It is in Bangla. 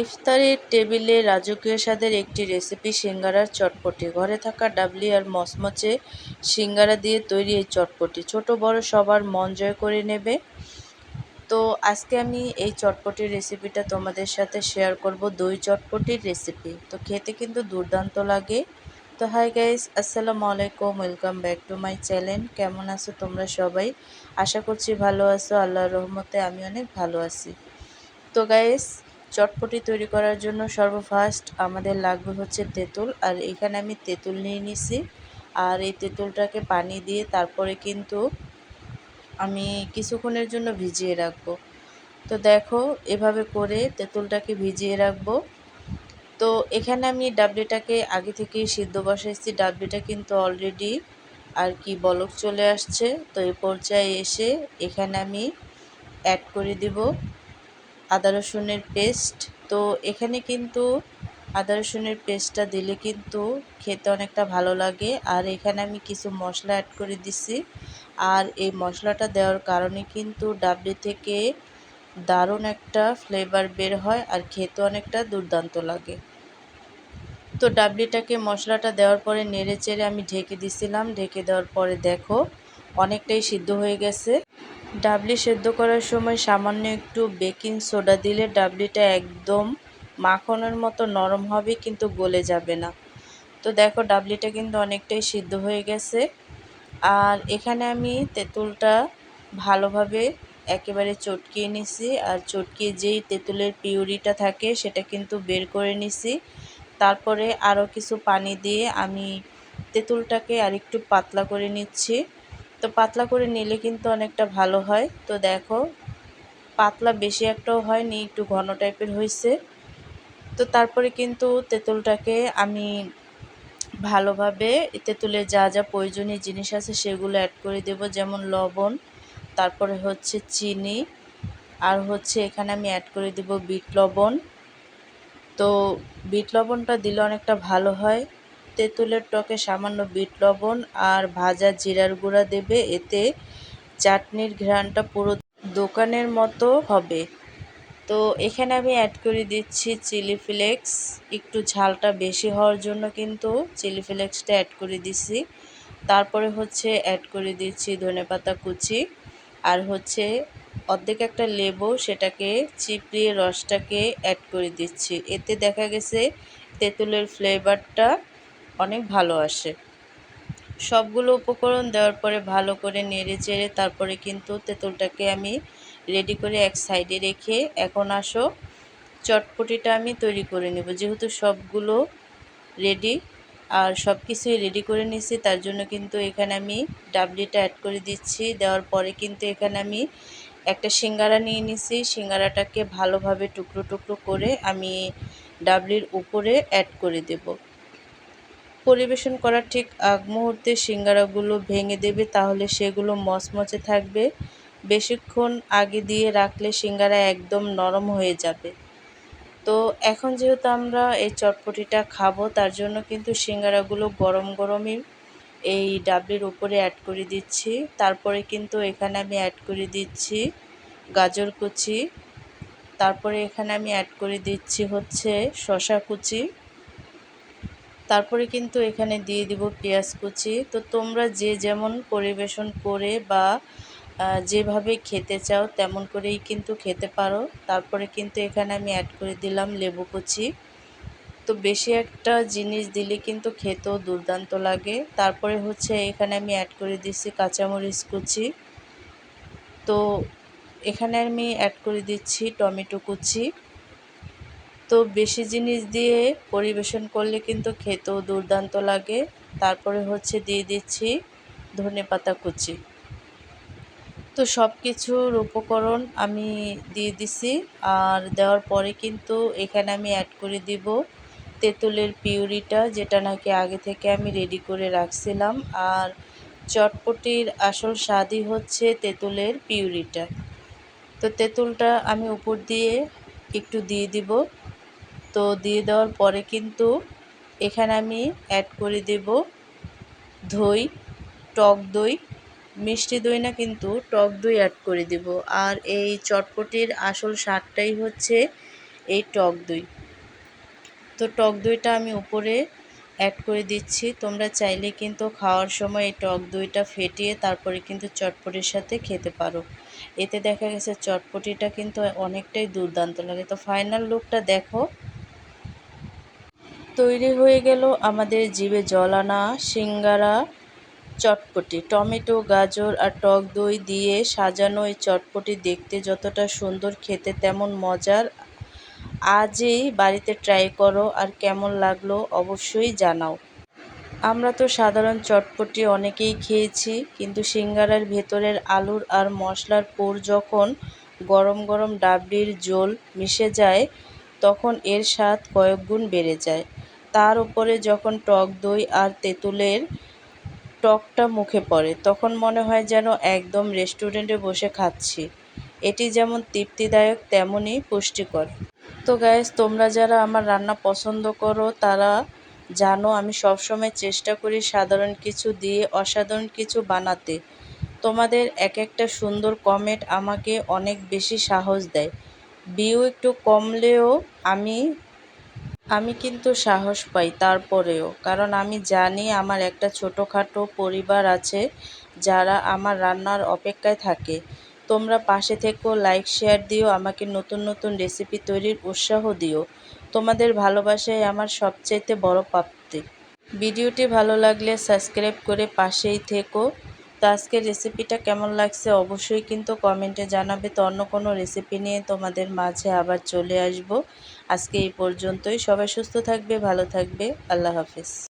ইফতারের টেবিলে রাজকীয় স্বাদের একটি রেসিপি সিঙ্গারার চটপটি। ঘরে থাকা ডাবলি আর মচমচে সিঙ্গারা দিয়ে তৈরি এই চটপটি ছোট বড় সবার মন জয় করে নেবে। তো আজকে আমি এই চটপটির রেসিপিটা তোমাদের সাথে শেয়ার করব, দই চটপটির রেসিপি। তো খেতে কিন্তু দুর্দান্ত লাগে। তো হাই গাইস, আসসালামু আলাইকুম, welcome back to my channel. কেমন আছো তোমরা সবাই? আশা করছি ভালো আছো। আল্লাহর রহমতে আমি অনেক ভালো আছি। তো গাইস, চটপটি তৈরি করার জন্য সর্বফার্স্ট আমাদের লাগবে হচ্ছে তেঁতুল। আর এখানে আমি তেঁতুল নিয়ে নিছি। আর এই তেঁতুলটাকে পানি দিয়ে তারপরে কিন্তু আমি কিছুক্ষণের জন্য ভিজিয়ে রাখবো। তো দেখো, এভাবে করে তেঁতুলটাকে ভিজিয়ে রাখবো। তো এখানে আমি ডাবলিটাকে আগে থেকেই সিদ্ধ বসাইছি। ডাবলিটা কিন্তু অলরেডি আর কি বলক চলে আসছে। তো এই পর্যায়ে এসে এখানে আমি অ্যাড করে দিব আদা রসুনের পেস্ট। তো এখানে কিন্তু আদা রসুনের পেস্টটা দিলে কিন্তু খেতে অনেকটা ভালো লাগে। আর এখানে আমি কিছু মশলা অ্যাড করে দিছি। আর এই মশলাটা দেওয়ার কারণে কিন্তু ডাবলি থেকে দারুণ একটা ফ্লেভার বের হয় আর খেতে অনেকটা দুর্দান্ত লাগে। তো ডাবলিটাকে মশলাটা দেওয়ার পরে নেড়ে চেড়ে আমি ঢেকে দিছিলাম। ঢেকে দেওয়ার পরে দেখো অনেকটাই সিদ্ধ হয়ে গেছে। ডাবলি সেদ্ধ করার সময় সামান্য একটু বেকিং সোডা দিলে ডাবলিটা একদম মাখনের মতো নরম হবে, কিন্তু গলে যাবে না। তো দেখো ডাবলিটা কিন্তু অনেকটাই সিদ্ধ হয়ে গেছে। আর এখানে আমি তেঁতুলটা ভালোভাবে একেবারে চটকিয়ে নিছি। আর চটকিয়ে যেই তেঁতুলের পিউরিটা থাকে সেটা কিন্তু বের করে নিছি। তারপরে আরও কিছু পানি দিয়ে আমি তেঁতুলটাকে আরেকটু পাতলা করে নিচ্ছি। তো পাতলা করে নিলে কিন্তু অনেকটা ভালো হয়। তো দেখো পাতলা বেশি একটাও হয়নি, একটু ঘন টাইপের হয়েছে। তো তারপরে কিন্তু তেঁতুলটাকে আমি ভালোভাবে তেঁতুলের যা যা প্রয়োজনীয় জিনিস আছে সেগুলো অ্যাড করে দেব, যেমন লবণ, তারপরে হচ্ছে চিনি, আর হচ্ছে এখানে আমি অ্যাড করে দেব বিট লবণ। তো বিট লবণটা দিলে অনেকটা ভালো হয়। তেঁতুলের টকে সামান্য বিট লবণ আর ভাজা জিরার গুঁড়া দেবে, এতে চাটনির ঘ্রাণটা পুরো দোকানের মতো হবে। তো এখানে আমি অ্যাড করে দিচ্ছি চিলি ফ্লেক্স। একটু ঝালটা বেশি হওয়ার জন্য কিন্তু চিলি ফ্লেক্সটা অ্যাড করে দিছি। তারপরে হচ্ছে অ্যাড করে দিচ্ছি ধনেপাতা কুচি। আর হচ্ছে অর্ধেক একটা লেবু, সেটাকে চিপড়িয়ে রসটাকে অ্যাড করে দিচ্ছি। এতে দেখা গেছে তেঁতুলের ফ্লেভারটা অনেক ভালো আসে। সবগুলো উপকরণ দেওয়ার পরে ভালো করে নেড়ে চেড়ে তারপরে কিন্তু তেঁতুলটাকে আমি রেডি করে এক সাইডে রেখে এখন আসো চটপটিটা আমি তৈরি করে নেব। যেহেতু সবগুলো রেডি আর সব কিছুই রেডি করে নিয়েছি, তার জন্য কিন্তু এখানে আমি ডাবলিটা অ্যাড করে দিচ্ছি। দেওয়ার পরে কিন্তু এখানে আমি একটা সিঙ্গারা নিয়ে নিছি। সিঙ্গারাটাকে ভালোভাবে টুকরো টুকরো করে আমি ডাবলির উপরে অ্যাড করে দেব। পরিবেশন করার ঠিক আগ মুহূর্তে সিঙ্গারাগুলো ভেঙে দেবে, তাহলে সেগুলো মচমচে থাকবে। বেশিক্ষণ আগে দিয়ে রাখলে সিঙ্গারা একদম নরম হয়ে যাবে। তো এখন যেহেতু আমরা এই চটপটিটা খাবো, তার জন্য কিন্তু সিঙ্গারাগুলো গরম গরমই এই ডাবলির উপরে অ্যাড করে দিচ্ছি। তারপরে কিন্তু এখানে আমি অ্যাড করে দিচ্ছি গাজর কুচি। তারপরে এখানে আমি অ্যাড করে দিচ্ছি হচ্ছে শসা কুচি। তারপরে কিন্তু এখানে দিয়ে দিব পেঁয়াজ কুচি। তো তোমরা যে যেমন পরিবেশন করে বা যেভাবে খেতে চাও তেমন করেই কিন্তু খেতে পারো। তারপরে কিন্তু এখানে আমি অ্যাড করে দিলাম লেবু কুচি। তো বেশি একটা জিনিস দিলে কিন্তু খেতেও দুর্দান্ত লাগে। তারপরে হচ্ছে এখানে আমি অ্যাড করে দিচ্ছি কাঁচামরিচ কুচি। তো এখানে আমি অ্যাড করে দিচ্ছি টমেটো কুচি। তো বেশি জিনিস দিয়ে পরিবেশন করলে কিন্তু খেতেও দুর্দান্ত লাগে। তারপরে হচ্ছে দিয়ে দিচ্ছি ধনেপাতা কুচি। তো সব কিছুর উপকরণ আমি দিয়ে দিছি। আর দেওয়ার পরে কিন্তু এখানে আমি অ্যাড করে দিব তেঁতুলের পিউরিটা, যেটা নাকি আগে থেকে আমি রেডি করে রাখছিলাম। আর চটপটির আসল স্বাদই হচ্ছে তেঁতুলের পিউরিটা। তো তেঁতুলটা আমি উপর দিয়ে একটু দিয়ে দিব। তো দিয়ে দেওয়ার পরে কিন্তু এখানে আমি অ্যাড করে দেব দই, টক দই। মিষ্টি দই না, কিন্তু টক দই অ্যাড করে দেব। আর এই চটপটির আসল স্বাদটাই হচ্ছে এই টক দই। তো টক দইটা আমি উপরে অ্যাড করে দিচ্ছি। তোমরা চাইলে কিন্তু খাওয়ার সময় এই টক দইটা ফেটিয়ে তারপরে কিন্তু চটপটির সাথে খেতে পারো। এতে দেখা গেছে চটপটিটা কিন্তু অনেকটাই দুর্দান্ত লাগে। তো ফাইনাল লুকটা দেখো। তৈরি হয়ে গেল আমাদের জিভে জল আনা সিঙ্গারা চটপটি। টমেটো, গাজর আর টক দই দিয়ে সাজানো এই চটপটি দেখতে যতটা সুন্দর, খেতে তেমন মজার। আজই বাড়িতে ট্রাই করো, আর কেমন লাগলো অবশ্যই জানাও। আমরা তো সাধারণ চটপটি অনেকেই খেয়েছি, কিন্তু সিঙ্গারার ভেতরের আলুর আর মশলার পুর যখন গরম গরম ডাবলির ঝোল মিশে যায়, তখন এর স্বাদ কয়েক গুণ বেড়ে যায়। তার উপরে যখন টক দই আর তেঁতুলের টকটা মুখে পড়ে, তখন মনে হয় যেন একদম রেস্টুরেন্টে বসে খাচ্ছি। এটি যেমন তৃপ্তিদায়ক তেমনই পুষ্টিকর। তো গাইস, তোমরা যারা আমার রান্না পছন্দ করো তারা জানো আমি সবসময় চেষ্টা করি সাধারণ কিছু দিয়ে অসাধারণ কিছু বানাতে। তোমাদের এক একটা সুন্দর কমেন্ট আমাকে অনেক বেশি সাহস দেয়। ভিউ একটু কমলেও আমি কিন্তু সাহস পাই তারপরেও, কারণ আমি জানি আমার একটা ছোটোখাটো পরিবার আছে যারা আমার রান্নার অপেক্ষায় থাকে। তোমরা পাশে থেকেও লাইক শেয়ার দিও, আমাকে নতুন নতুন রেসিপি তৈরির উৎসাহ দিও। তোমাদের ভালোবাসাই আমার সবচাইতে বড় প্রাপ্তি। ভিডিওটি ভালো লাগলে সাবস্ক্রাইব করে পাশেই থেকো। তো আজকের রেসিপিটা কেমন লাগছে অবশ্যই কিন্তু কমেন্টে জানাবে। তো অন্য কোনো রেসিপি নিয়ে তোমাদের মাঝে আবার চলে আসব। আজকে এই পর্যন্তই। সবাই সুস্থ থাকবে, ভালো থাকবে। আল্লাহ হাফেজ।